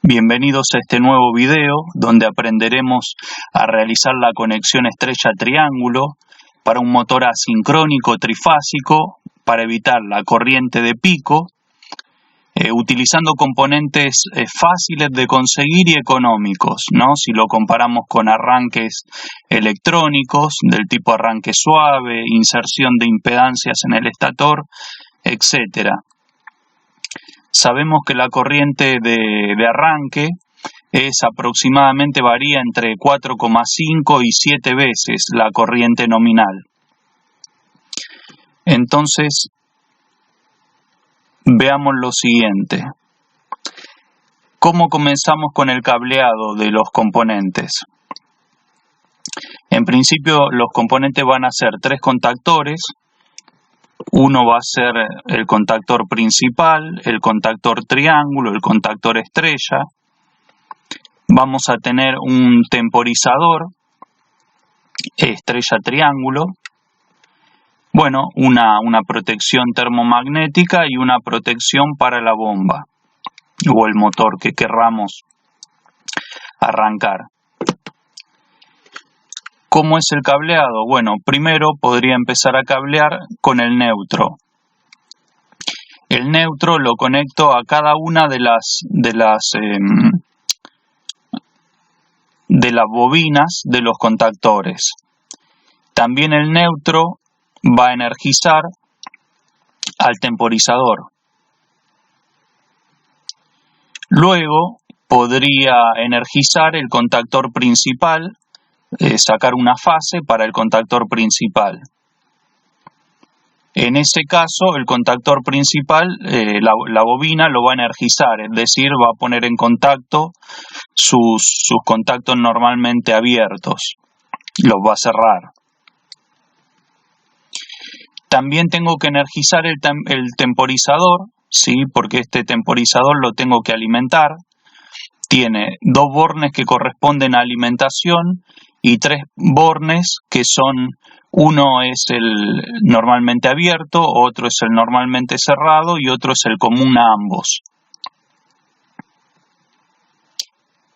Bienvenidos a este nuevo video donde aprenderemos a realizar la conexión estrella-triángulo para un motor asincrónico trifásico para evitar la corriente de pico, utilizando componentes fáciles de conseguir y económicos, ¿no? Si lo comparamos con arranques electrónicos del tipo arranque suave, inserción de impedancias en el estator, etc. Sabemos que la corriente de arranque varía entre 4,5 y 7 veces la corriente nominal. Entonces, veamos lo siguiente. ¿Cómo comenzamos con el cableado de los componentes? En principio, los componentes van a ser 3 contactores. Uno va a ser el contactor principal, el contactor triángulo, el contactor estrella. Vamos a tener un temporizador, estrella-triángulo. Bueno, una protección termomagnética y una protección para la bomba o el motor que querramos arrancar. ¿Cómo es el cableado? Bueno, primero podría empezar a cablear con el neutro. El neutro lo conecto a cada una de las bobinas de los contactores. También el neutro va a energizar al temporizador. Luego podría energizar el contactor principal, sacar una fase para el contactor principal. En ese caso, el contactor principal, la bobina lo va a energizar, es decir, va a poner en contacto sus contactos normalmente abiertos, los va a cerrar. También tengo que energizar el temporizador, ¿sí? Porque este temporizador lo tengo que alimentar. Tiene 2 bornes que corresponden a alimentación y 3 bornes que son, uno es el normalmente abierto, otro es el normalmente cerrado y otro es el común a ambos.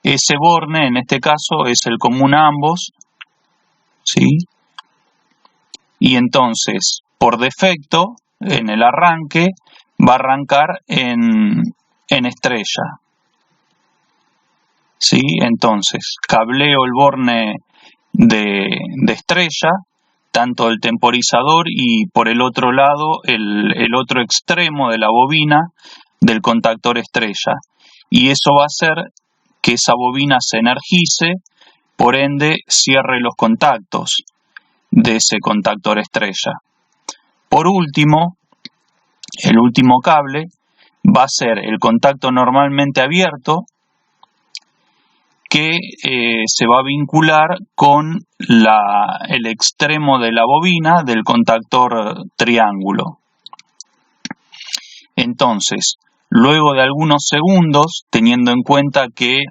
Ese borne en este caso es el común a ambos, ¿sí? Y entonces, por defecto, en el arranque, va a arrancar en estrella. ¿Sí? Entonces, cableo el borne de estrella, tanto el temporizador y por el otro lado el otro extremo de la bobina del contactor estrella. Y eso va a hacer que esa bobina se energice, por ende cierre los contactos de ese contactor estrella. Por último, el último cable va a ser el contacto normalmente abierto, que se va a vincular con el extremo de la bobina del contactor triángulo. Entonces, luego de algunos segundos, teniendo en cuenta que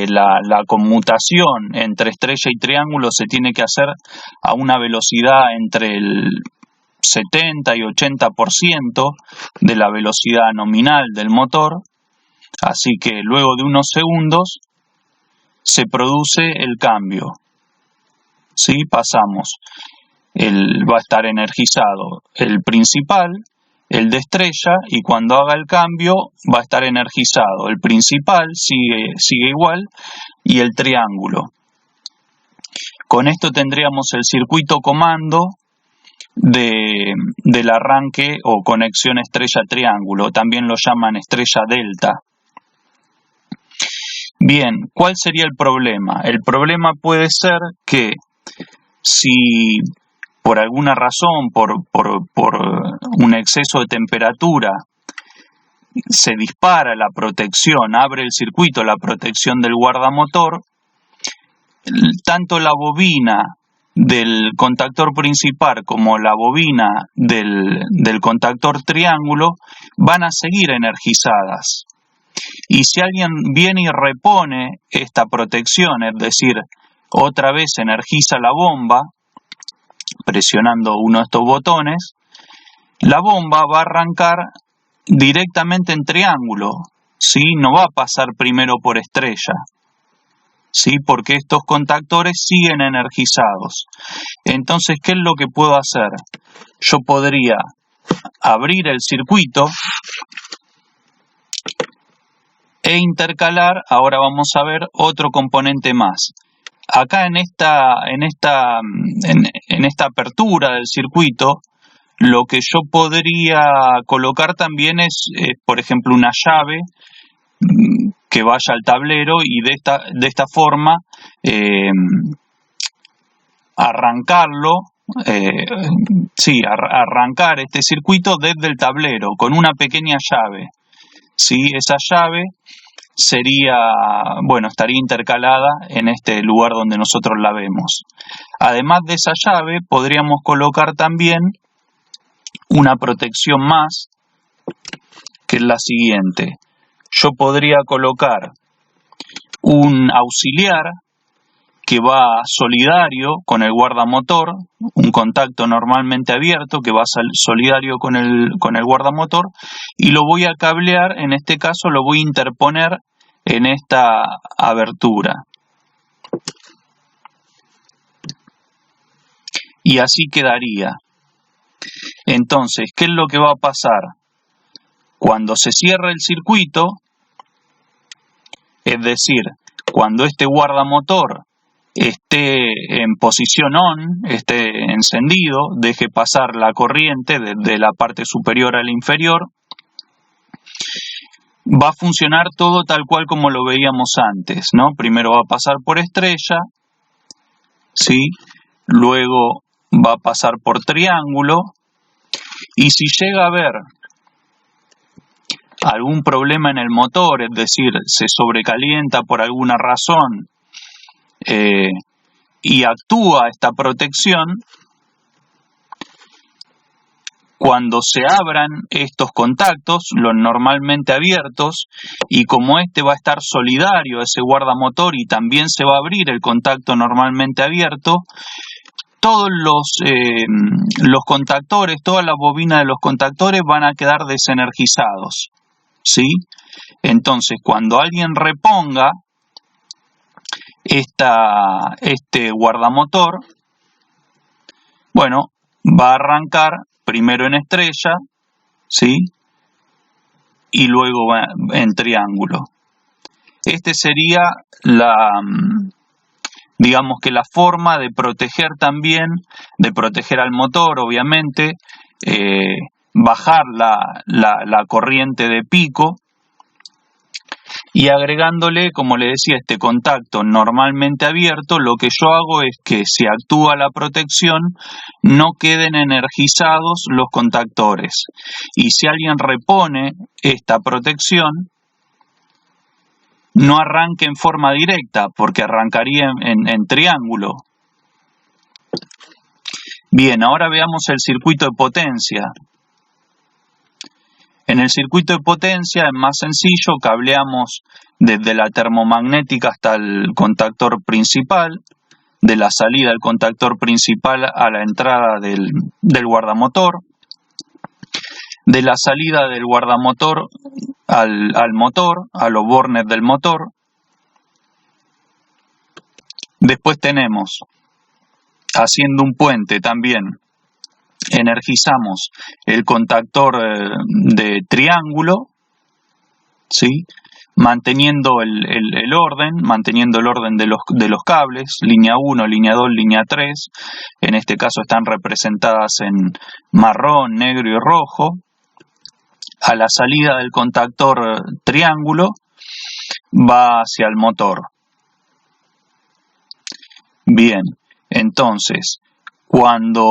la conmutación entre estrella y triángulo se tiene que hacer a una velocidad entre el 70 y 80% de la velocidad nominal del motor, así que luego de unos segundos se produce el cambio. ¿Sí? Pasamos. Va a estar energizado el principal, el de estrella, y cuando haga el cambio va a estar energizado el principal, sigue igual, y el triángulo. Con esto tendríamos el circuito comando del arranque o conexión estrella-triángulo, también lo llaman estrella-delta. Bien, ¿cuál sería el problema? El problema puede ser que si por alguna razón, por un exceso de temperatura, se dispara la protección, abre el circuito, la protección del guardamotor, tanto la bobina del contactor principal como la bobina del contactor triángulo van a seguir energizadas. Y si alguien viene y repone esta protección, es decir, otra vez energiza la bomba, presionando uno de estos botones, la bomba va a arrancar directamente en triángulo, ¿sí? No va a pasar primero por estrella, ¿sí? Porque estos contactores siguen energizados. Entonces, ¿qué es lo que puedo hacer? Yo podría abrir el circuito e intercalar, ahora vamos a ver otro componente más. Acá en esta apertura del circuito, lo que yo podría colocar también es, por ejemplo, una llave que vaya al tablero y de esta forma arrancarlo, arrancar este circuito desde el tablero con una pequeña llave. ¿Sí? Esa llave estaría intercalada en este lugar donde nosotros la vemos. Además de esa llave, podríamos colocar también una protección más, que es la siguiente. Yo podría colocar un auxiliar que va solidario con el guardamotor, un contacto normalmente abierto que va solidario con el guardamotor, y lo voy a cablear, en este caso lo voy a interponer en esta abertura. Y así quedaría. Entonces, ¿qué es lo que va a pasar? Cuando se cierre el circuito, es decir, cuando este guardamotor esté en posición on, esté encendido, deje pasar la corriente desde la parte superior a la inferior, va a funcionar todo tal cual como lo veíamos antes, ¿no? Primero va a pasar por estrella, ¿sí? Luego va a pasar por triángulo, y si llega a haber algún problema en el motor, es decir, se sobrecalienta por alguna razón, y actúa esta protección, cuando se abran estos contactos, los normalmente abiertos, y como este va a estar solidario a ese guardamotor y también se va a abrir el contacto normalmente abierto, todos los contactores, toda la bobina de los contactores van a quedar desenergizados, ¿sí? Entonces, cuando alguien reponga este guardamotor, va a arrancar primero en estrella, ¿sí? Y luego en triángulo. Este sería digamos que la forma de proteger también, de proteger al motor, obviamente, bajar la corriente de pico, y agregándole, como le decía, este contacto normalmente abierto, lo que yo hago es que si actúa la protección, no queden energizados los contactores. Y si alguien repone esta protección, no arranque en forma directa, porque arrancaría en triángulo. Bien, ahora veamos el circuito de potencia. En el circuito de potencia es más sencillo, cableamos desde la termomagnética hasta el contactor principal, de la salida del contactor principal a la entrada del guardamotor, de la salida del guardamotor al motor, a los bornes del motor. Después tenemos, haciendo un puente también, energizamos el contactor de triángulo, ¿sí? Manteniendo el orden de los cables, línea 1, línea 2, línea 3, en este caso están representadas en marrón, negro y rojo. A la salida del contactor triángulo va hacia el motor. Bien, entonces, cuando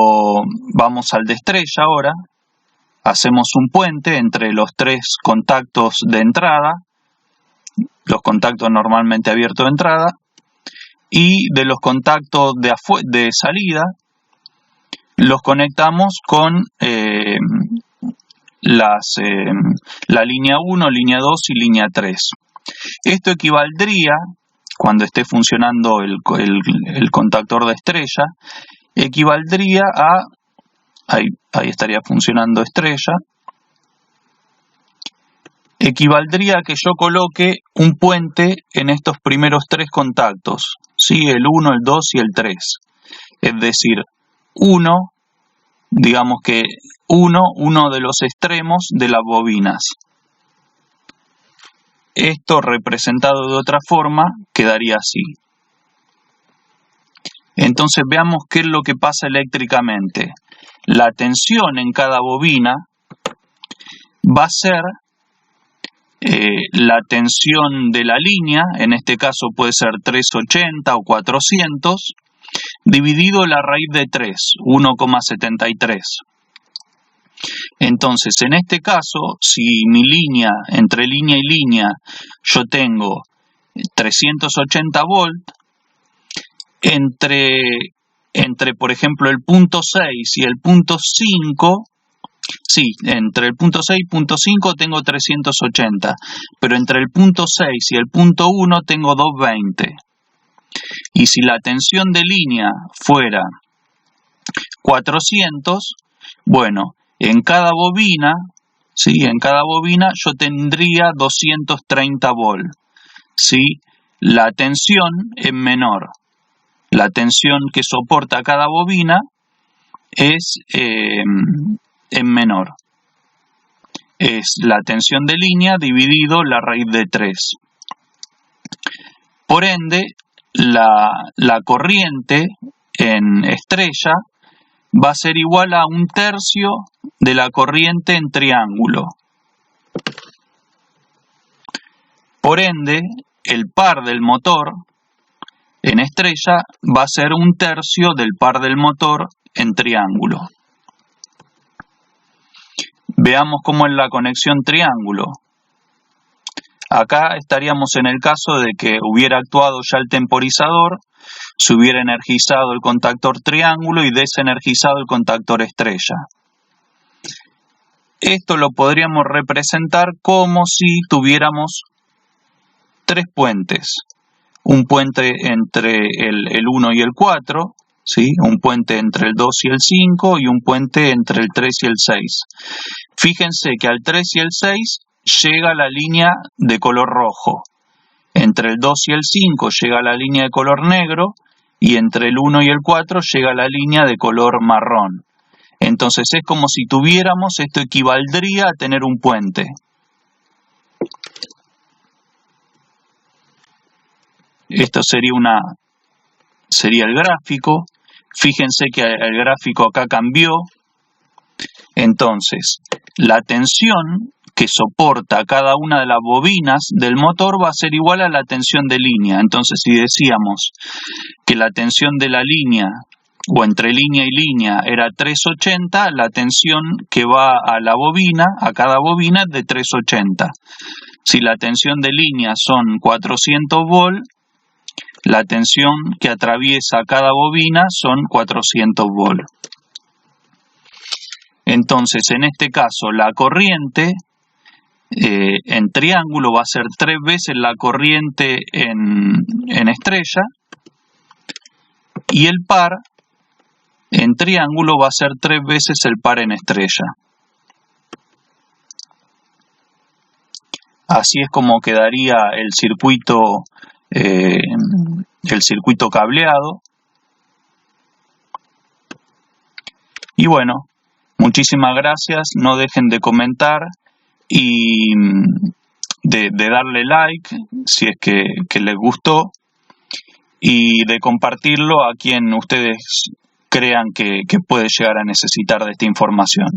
vamos al de estrella ahora, hacemos un puente entre los tres contactos de entrada, los contactos normalmente abiertos de entrada, y de los contactos de salida, los conectamos con la línea 1, línea 2 y línea 3. Esto equivaldría, cuando esté funcionando el contactor de estrella, equivaldría a, ahí estaría funcionando estrella, equivaldría a que yo coloque un puente en estos primeros tres contactos, ¿sí? El 1, el 2 y el 3. Es decir, digamos que uno de los extremos de las bobinas. Esto representado de otra forma quedaría así. Entonces veamos qué es lo que pasa eléctricamente. La tensión en cada bobina va a ser la tensión de la línea, en este caso puede ser 380 o 400, dividido la raíz de 3, 1,73. Entonces, en este caso, si mi línea, entre línea y línea, yo tengo 380 volts, entre por ejemplo el punto 6 y el punto 5, sí, entre el punto 6 y punto 5 tengo 380, pero entre el punto 6 y el punto 1 tengo 220. Y si la tensión de línea fuera 400, bueno, en cada bobina, ¿sí? En cada bobina yo tendría 230 volts, ¿sí? La tensión es menor. La tensión que soporta cada bobina es menor. Es la tensión de línea dividido la raíz de 3. Por ende, la corriente en estrella va a ser igual a 1/3 de la corriente en triángulo. Por ende, el par del motor en estrella va a ser 1/3 del par del motor en triángulo. Veamos cómo es la conexión triángulo. Acá estaríamos en el caso de que hubiera actuado ya el temporizador, se hubiera energizado el contactor triángulo y desenergizado el contactor estrella. Esto lo podríamos representar como si tuviéramos tres puentes. Un puente entre el 1 y el 4, ¿sí? Un puente entre el 2 y el 5 y un puente entre el 3 y el 6. Fíjense que al 3 y el 6 llega la línea de color rojo. Entre el 2 y el 5 llega la línea de color negro y entre el 1 y el 4 llega la línea de color marrón. Entonces es como si tuviéramos, esto equivaldría a tener un puente. Esto sería el gráfico. Fíjense que el gráfico acá cambió. Entonces, la tensión que soporta cada una de las bobinas del motor va a ser igual a la tensión de línea. Entonces, si decíamos que la tensión de la línea o entre línea y línea era 380, la tensión que va a la bobina, a cada bobina, es de 380. Si la tensión de línea son 400 volts, la tensión que atraviesa cada bobina son 400 volts. Entonces, en este caso, la corriente en triángulo va a ser 3 veces la corriente en estrella, y el par en triángulo va a ser 3 veces el par en estrella. Así es como quedaría el circuito cableado. Y bueno, muchísimas gracias. No dejen de comentar y de darle like si es que les gustó, y de compartirlo a quien ustedes crean que puede llegar a necesitar de esta información.